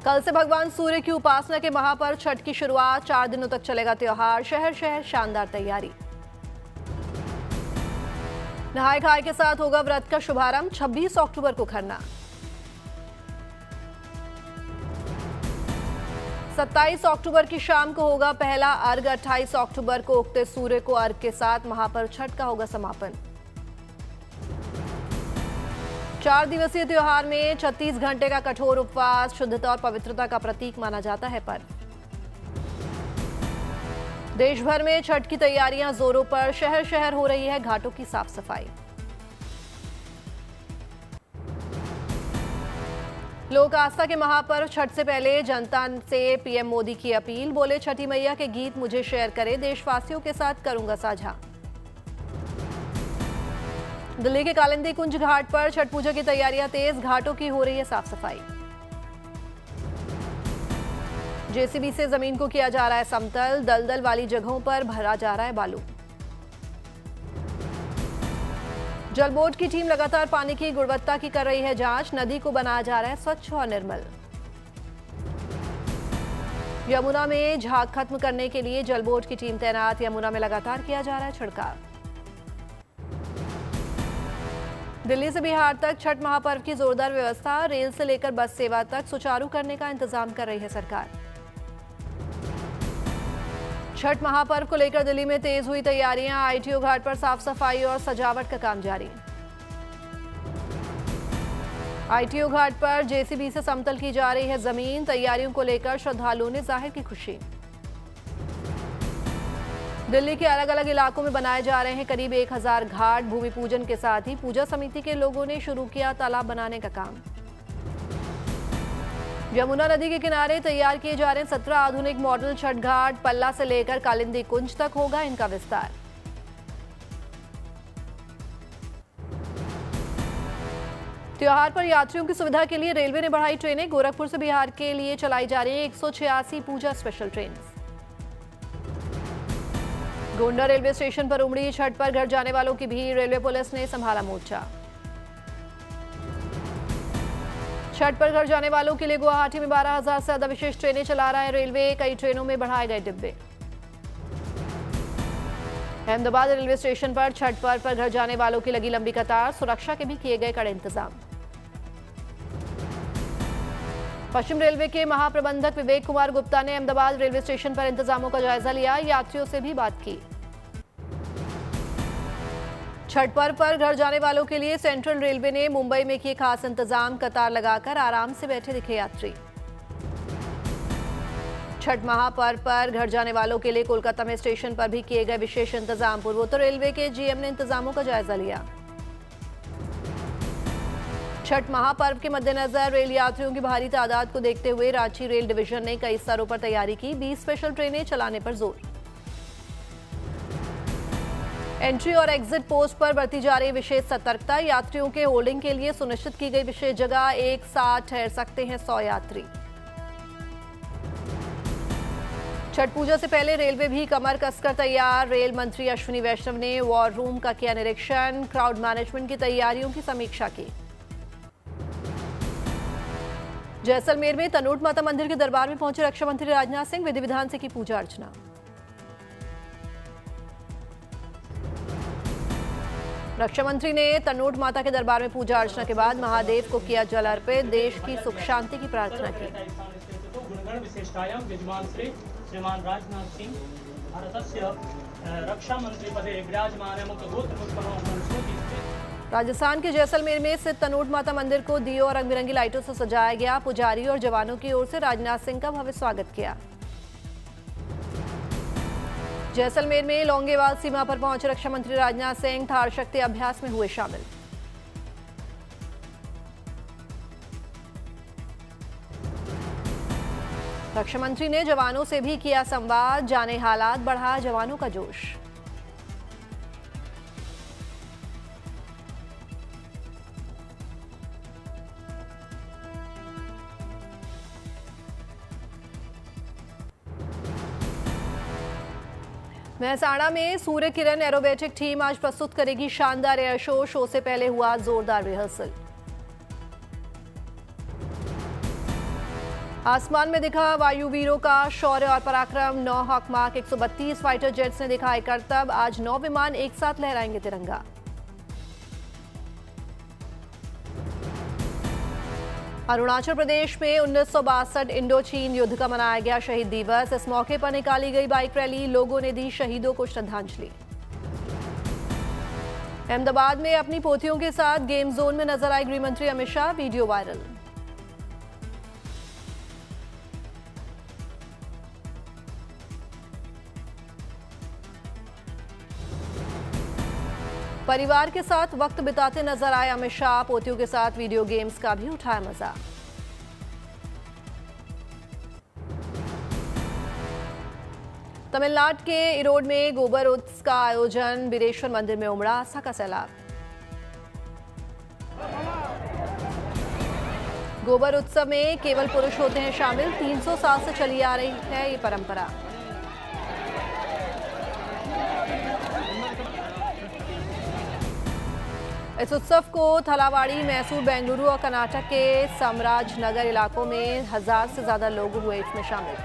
कल से भगवान सूर्य की उपासना के महापर्व छठ की शुरुआत। 4 दिनों तक चलेगा त्योहार। शहर शहर शानदार तैयारी। नहाय खाए के साथ होगा व्रत का शुभारंभ। 26 अक्टूबर को खरना। 27 अक्टूबर की शाम को होगा पहला अर्घ। 28 अक्टूबर को उगते सूर्य को अर्घ के साथ महापर्व छठ का होगा समापन। 4 दिवसीय त्योहार में 36 घंटे का कठोर उपवास शुद्धता और पवित्रता का प्रतीक माना जाता है पर्व। देश भर में छठ की तैयारियां जोरों पर। शहर शहर हो रही है घाटों की साफ सफाई। लोक आस्था के महापर्व छठ से पहले जनता से पीएम मोदी की अपील। बोले, छठी मैया के गीत मुझे शेयर करें, देशवासियों के साथ करूंगा साझा। दिल्ली के कालिंदी कुंज घाट पर छठ पूजा की तैयारियां तेज। घाटों की हो रही है साफ सफाई। जेसीबी से जमीन को किया जा रहा है समतल। दलदल वाली जगहों पर भरा जा रहा है बालू। जल बोर्ड की टीम लगातार पानी की गुणवत्ता की कर रही है जांच। नदी को बनाया जा रहा है स्वच्छ और निर्मल। यमुना में झाग खत्म करने के लिए जल बोर्ड की टीम तैनात। यमुना में लगातार किया जा रहा है छिड़काव। दिल्ली से बिहार तक छठ महापर्व की जोरदार व्यवस्था। रेल से लेकर बस सेवा तक सुचारू करने का इंतजाम कर रही है सरकार। छठ महापर्व को लेकर दिल्ली में तेज हुई तैयारियां। आईटीओ घाट पर साफ सफाई और सजावट का काम जारी। आईटीओ घाट पर जेसीबी से समतल की जा रही है जमीन। तैयारियों को लेकर श्रद्धालुओं ने जाहिर की खुशी। दिल्ली के अलग अलग इलाकों में बनाए जा रहे हैं करीब 1000 घाट। भूमि पूजन के साथ ही पूजा समिति के लोगों ने शुरू किया तालाब बनाने का काम। यमुना नदी के किनारे तैयार किए जा रहे हैं 17 आधुनिक मॉडल छठ घाट। पल्ला से लेकर कालिंदी कुंज तक होगा इनका विस्तार। त्योहार पर यात्रियों की सुविधा के लिए रेलवे ने बढ़ाई ट्रेनें। गोरखपुर से बिहार के लिए चलाई जा रही है 186 puja special train. Gonda railway station पर उमड़ी छठ पर घर जाने वालों की भीड़। रेलवे पुलिस ने संभाला मोर्चा। छठ पर घर जाने वालों के लिए गुवाहाटी में 12,000 से ज्यादा विशेष ट्रेनें चला रहा है रेलवे। कई ट्रेनों में बढ़ाए गए डिब्बे। अहमदाबाद रेलवे स्टेशन पर छठ पर्व पर घर जाने वालों की लगी लंबी कतार। सुरक्षा के भी किए गए कड़े इंतजाम। पश्चिम रेलवे के महाप्रबंधक विवेक कुमार गुप्ता ने अहमदाबाद रेलवे स्टेशन पर इंतजामों का जायजा लिया। यात्रियों से भी बात की। छठ पर्व पर घर जाने वालों के लिए सेंट्रल रेलवे ने मुंबई में किए खास इंतजाम। कतार लगाकर आराम से बैठे दिखे यात्री। छठ महापर्व पर घर जाने वालों के लिए कोलकाता में स्टेशन पर भी किए गए विशेष इंतजाम। पूर्वोत्तर रेलवे के जीएम ने इंतजामों का जायजा लिया। छठ महापर्व के मद्देनजर रेल यात्रियों की भारी तादाद को देखते हुए रांची रेल डिवीजन ने कई स्तरों पर तैयारी की। 20 स्पेशल ट्रेनें चलाने पर जोर। एंट्री और एग्जिट पोस्ट पर बरती जा रही विशेष सतर्कता। यात्रियों के होल्डिंग के लिए सुनिश्चित की गई विशेष जगह। एक साथ ठहर सकते हैं 100 यात्री। छठ पूजा से पहले रेलवे भी कमर कसकर तैयार। रेल मंत्री अश्विनी वैष्णव ने वॉर रूम का किया निरीक्षण। क्राउड मैनेजमेंट की तैयारियों की समीक्षा की। जैसलमेर में तनोट माता मंदिर के दरबार में पहुंचे रक्षा मंत्री राजनाथ सिंह। विधि विधान से की पूजा अर्चना। रक्षा मंत्री ने तनोट माता के दरबार में पूजा अर्चना के बाद महादेव को किया जल अर्पित। देश की सुख शांति की प्रार्थना की। श्रीमान राजनाथ सिंह भारतस्य रक्षा मंत्री पदे विराजमान राजस्थान के जैसलमेर में स्थित तनोट माता मंदिर को दियो और रंग बिरंगी लाइटों से सजाया गया। पुजारी और जवानों की ओर से राजनाथ सिंह का भव्य स्वागत किया। जैसलमेर में लौंगेवाल सीमा पर पहुंचे रक्षा मंत्री राजनाथ सिंह थार शक्ति अभ्यास में हुए शामिल। रक्षा मंत्री ने जवानों से भी किया संवाद। जाने हालात, बढ़ा जवानों का जोश। मेहसाणा में सूर्य किरण एरोबेटिक टीम आज प्रस्तुत करेगी शानदार एयर शो। शो से पहले हुआ जोरदार रिहर्सल। आसमान में दिखा वायुवीरों का शौर्य और पराक्रम। 9 हॉक मार्क 132 फाइटर जेट्स ने दिखाए करतब। आज 9 विमान एक साथ लहराएंगे तिरंगा। अरुणाचल प्रदेश में 1962 इंडो चीन युद्ध का मनाया गया शहीद दिवस। इस मौके पर निकाली गई बाइक रैली। लोगों ने दी शहीदों को श्रद्धांजलि। अहमदाबाद में अपनी पोतियों के साथ गेम जोन में नजर आए गृह मंत्री अमित शाह। Video viral. परिवार के साथ वक्त बिताते नजर आए अमित शाह। पोतियों के साथ वीडियो गेम्स का भी उठाया मजा। तमिलनाडु के इरोड में गोबर उत्सव का आयोजन। बिरेश्वर मंदिर में उमड़ा आस्था का सैलाब। गोबर उत्सव में केवल पुरुष होते हैं शामिल। 300 साल से चली आ रही है ये परंपरा। इस उत्सव को थलावाड़ी, मैसूर, बेंगलुरु और कर्नाटक के समराज नगर इलाकों में 1000 से ज्यादा लोग हुए इसमें शामिल।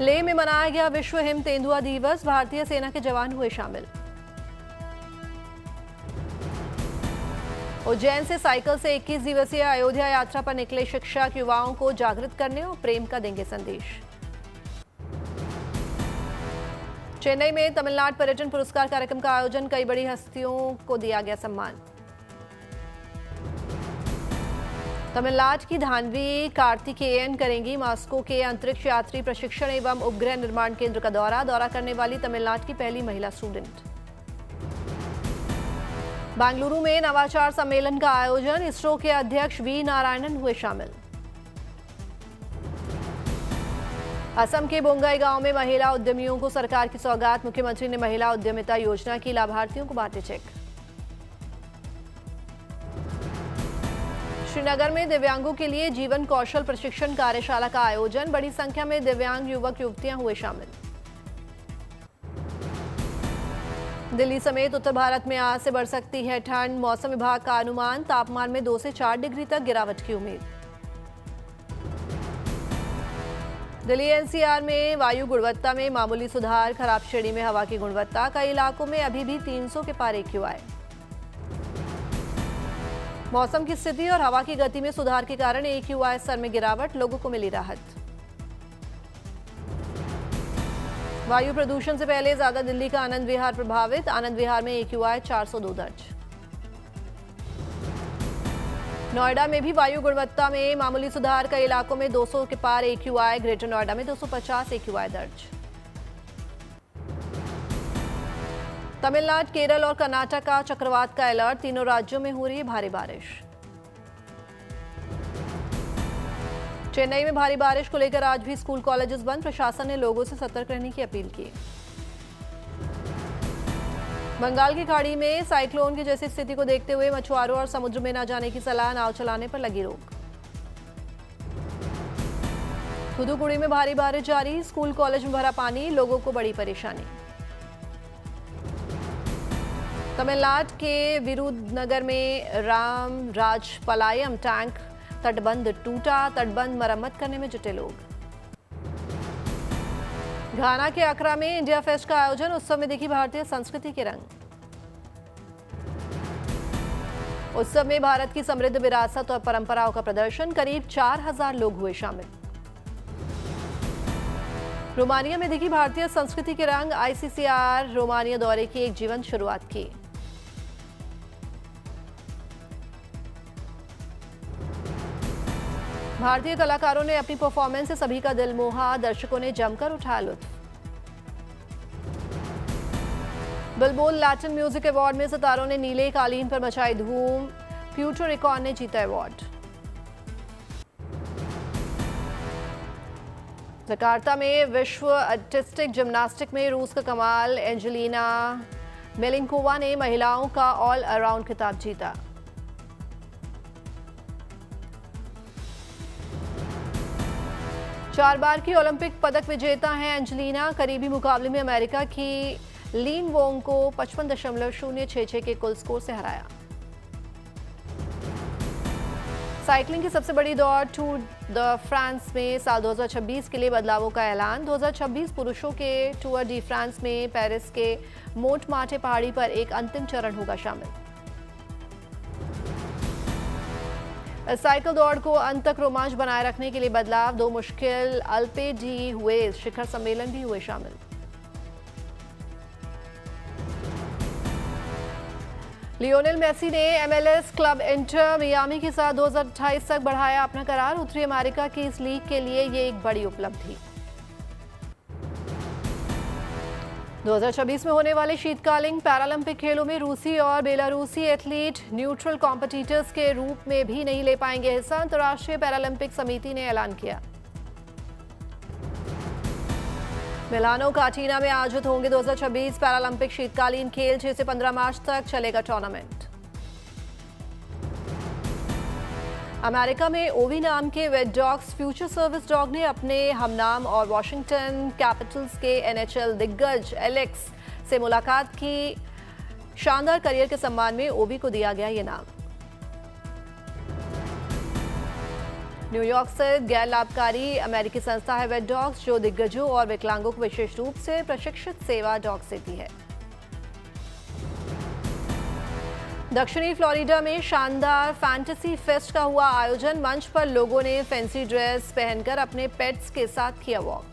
लेह में मनाया गया विश्व हिम तेंदुआ दिवस। भारतीय सेना के जवान हुए शामिल। उज्जैन से साइकिल से 21 दिवसीय अयोध्या यात्रा पर निकले शिक्षक। युवाओं को जागृत करने और प्रेम का देंगे संदेश। चेन्नई में तमिलनाडु पर्यटन पुरस्कार कार्यक्रम का आयोजन। कई बड़ी हस्तियों को दिया गया सम्मान। तमिलनाडु की धानवी कार्तिकेयन करेंगी मास्को के अंतरिक्ष यात्री प्रशिक्षण एवं उपग्रह निर्माण केंद्र का दौरा करने वाली तमिलनाडु की पहली महिला स्टूडेंट। बेंगलुरु में नवाचार सम्मेलन का आयोजन। इसरो के अध्यक्ष वी नारायणन हुए शामिल। असम के बोंगाई गांव में महिला उद्यमियों को सरकार की सौगात। मुख्यमंत्री ने महिला उद्यमिता योजना की लाभार्थियों को बांटे चेक। श्रीनगर में दिव्यांगों के लिए जीवन कौशल प्रशिक्षण कार्यशाला का आयोजन। बड़ी संख्या में दिव्यांग युवक युवतियां हुए शामिल। दिल्ली समेत उत्तर भारत में आज से बढ़ सकती है ठंड। मौसम विभाग का अनुमान। तापमान में 2 से 4 डिग्री तक गिरावट की उम्मीद। दिल्ली एनसीआर में वायु गुणवत्ता में मामूली सुधार। खराब श्रेणी में हवा की गुणवत्ता। कई इलाकों में अभी भी 300 के पार AQI। मौसम की स्थिति और हवा की गति में सुधार के कारण AQI स्तर में गिरावट। लोगों को मिली राहत। वायु प्रदूषण से पहले ज्यादा दिल्ली का आनंद विहार प्रभावित। आनंद विहार में AQI 402 दर्ज। नोएडा में भी वायु गुणवत्ता में मामूली सुधार। कई इलाकों में 200 के पार AQI। ग्रेटर नोएडा में 250 AQI दर्ज। तमिलनाडु, केरल और कर्नाटक का चक्रवात का अलर्ट। तीनों राज्यों में हो रही है भारी बारिश। चेन्नई में भारी बारिश को लेकर आज भी स्कूल कॉलेजेस बंद। प्रशासन ने लोगों से सतर्क रहने की अपील की। बंगाल की खाड़ी में साइक्लोन की जैसी स्थिति को देखते हुए मछुआरों और समुद्र में न जाने की सलाह। नाव चलाने पर लगी रोक। थूथुकुड़ी में भारी बारिश जारी। स्कूल कॉलेज में भरा पानी। लोगों को बड़ी परेशानी। तमिलनाडु के विरुधनगर में रामराजपालायम टैंक तटबंध टूटा। तटबंध मरम्मत करने में जुटे लोग। घाना के अक्रा में इंडिया फेस्ट का आयोजन। उत्सव में देखी भारतीय संस्कृति के रंग। उत्सव में भारत की समृद्ध विरासत और परंपराओं का प्रदर्शन। करीब 4000 लोग हुए शामिल। रोमानिया में देखी भारतीय संस्कृति के रंग। ICCR रोमानिया दौरे की एक जीवंत शुरुआत की। भारतीय कलाकारों ने अपनी परफॉर्मेंस से सभी का दिल मोहा। दर्शकों ने जमकर उठाया लुत्फ। बिलबोर्ड लैटिन म्यूजिक अवार्ड में सितारों ने नीले कालीन पर मचाई धूम। प्यूर्टो रिकॉन ने जीता अवार्ड। जकार्ता में विश्व आर्टिस्टिक जिम्नास्टिक में रूस का कमाल। एंजेलिना मेलिंकोवा ने महिलाओं का ऑल अराउंड खिताब जीता। चार बार की ओलंपिक पदक विजेता हैं एंजेलिना। करीबी मुकाबले में अमेरिका की लीन वोंग को 55.066 के कुल स्कोर से हराया। साइकिलिंग की सबसे बड़ी दौड़ टूर द फ्रांस में साल 2026 के लिए बदलावों का ऐलान। 2026 पुरुषों के टूर डी फ्रांस में पेरिस के मोंटमार्टे पहाड़ी पर एक अंतिम चरण होगा शामिल। साइकिल दौड़ को अंत तक रोमांच बनाए रखने के लिए बदलाव। 2 मुश्किल अल्पे डी हुए शिखर सम्मेलन भी हुए शामिल। लियोनेल मेसी ने MLS क्लब इंटर मियामी के साथ 2028 तक बढ़ाया अपना करार। उत्तरी अमेरिका की इस लीग के लिए ये एक बड़ी उपलब्धि। 2026 में होने वाले शीतकालीन पैरालंपिक खेलों में रूसी और बेलारूसी एथलीट न्यूट्रल कॉम्पिटिटर्स के रूप में भी नहीं ले पाएंगे हिस्सा, अंतर्राष्ट्रीय पैरालंपिक समिति ने ऐलान किया। मिलानो काटीना में आयोजित होंगे 2026 पैरालंपिक शीतकालीन खेल। 6 से 15 मार्च तक चलेगा टूर्नामेंट। अमेरिका में ओवी नाम के Vet Dogs future service dog ने अपने हमनाम और वॉशिंगटन कैपिटल्स के NHL दिग्गज एलेक्स से मुलाकात की। शानदार करियर के सम्मान में ओवी को दिया गया ये नाम। न्यूयॉर्क स्थित गैर लाभकारी अमेरिकी संस्था है वेट डॉग्स, जो दिग्गजों और विकलांगों को विशेष रूप से प्रशिक्षित सेवा डॉग्स देती है। दक्षिणी फ्लोरिडा में शानदार फैंटेसी फेस्ट का हुआ आयोजन। मंच पर लोगों ने फैंसी ड्रेस पहनकर अपने पेट्स के साथ किया वॉक।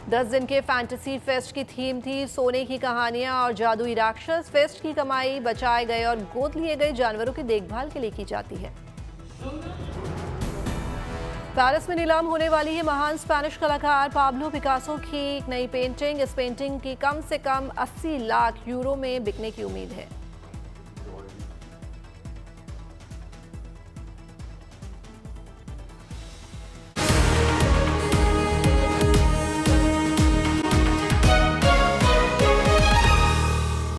10 दिन के फैंटेसी फेस्ट की थीम थी सोने की कहानियां और जादुई राक्षस। फेस्ट की कमाई बचाए गए और गोद लिए गए जानवरों की देखभाल के लिए की जाती है। पेरिस में नीलाम होने वाली है महान स्पेनिश कलाकार पाब्लो पिकासो की एक नई पेंटिंग। इस पेंटिंग की कम से कम 80 लाख यूरो में बिकने की उम्मीद है।